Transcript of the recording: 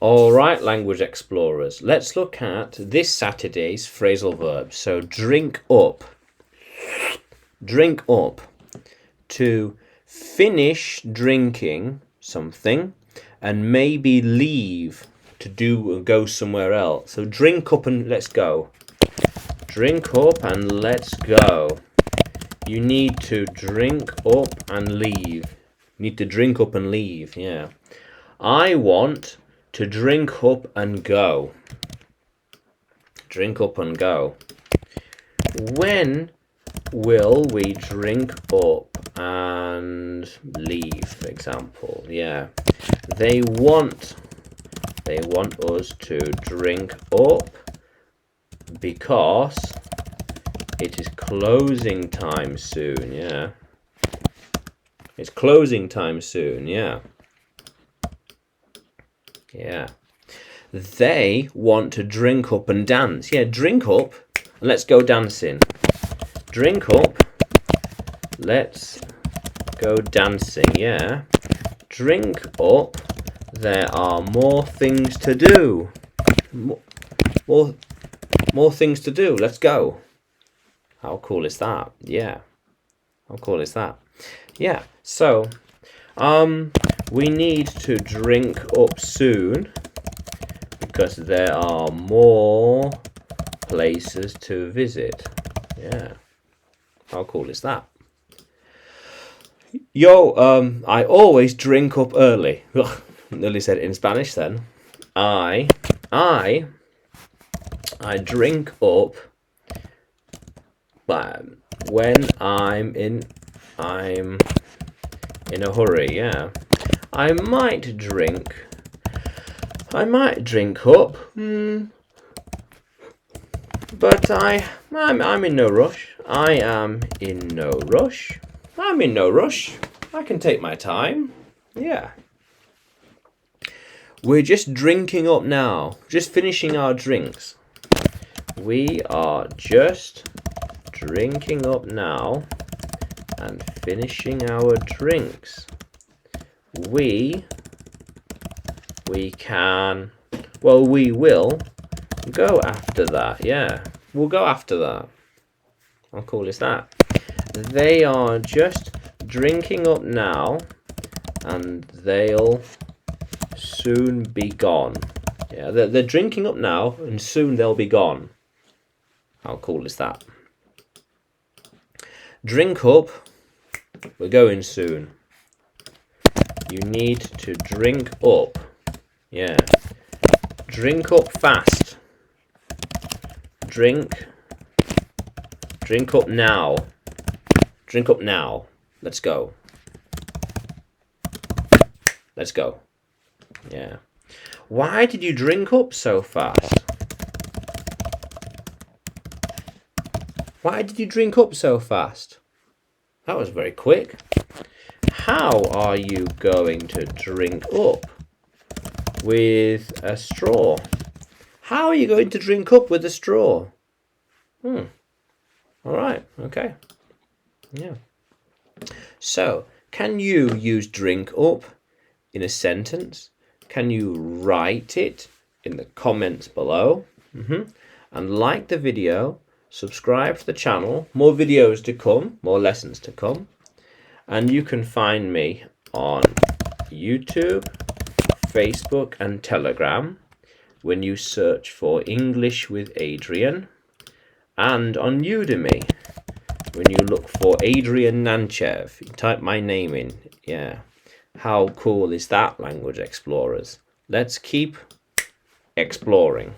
All right, language explorers, let's look at this Saturday's phrasal verbs. So drink up, to finish drinking something, and maybe leave to go somewhere else. So drink up and let's go. Drink up and let's go. You need to drink up and leave. You need to drink up and leave, yeah. I want to drink up and go. Drink up and go. When will we drink up and leave, for example? Yeah. They want us to drink up because it is closing time soon, yeah. It's closing time soon, yeah. Yeah. They want to drink up and dance. Yeah, drink up and let's go dancing. Drink up, let's go dancing, yeah. Drink up, there are more things to do. More things to do, let's go. How cool is that? Yeah. How cool is that? Yeah, so we need to drink up soon because there are more places to visit. Yeah. How cool is that? I always drink up early. Nearly said it in Spanish then. I drink up when I'm in a hurry, yeah. I might drink up, but I'm in no rush. I am in no rush. I'm in no rush. I can take my time. Yeah. We're just drinking up now. Just finishing our drinks. We are just drinking up now and finishing our drinks. We will go after that. Yeah, we'll go after that. How cool is that? They are just drinking up now and they'll soon be gone. Yeah, they're drinking up now and soon they'll be gone. How cool is that? Drink up, we're going soon. You need to drink up. Yeah. Drink up fast. Drink up now. Drink up now. Let's go. Let's go. Yeah. Why did you drink up so fast? Why did you drink up so fast? That was very quick. How are you going to drink up with a straw? How are you going to drink up with a straw? All right, okay. Yeah. So, can you use drink up in a sentence? Can you write it in the comments below? And like the video, subscribe to the channel. More videos to come, more lessons to come. And you can find me on YouTube, Facebook and Telegram when you search for English with Adrian, and on Udemy when you look for Adrian Nanchev. You type my name in. Yeah. How cool is that, language explorers? Let's keep exploring.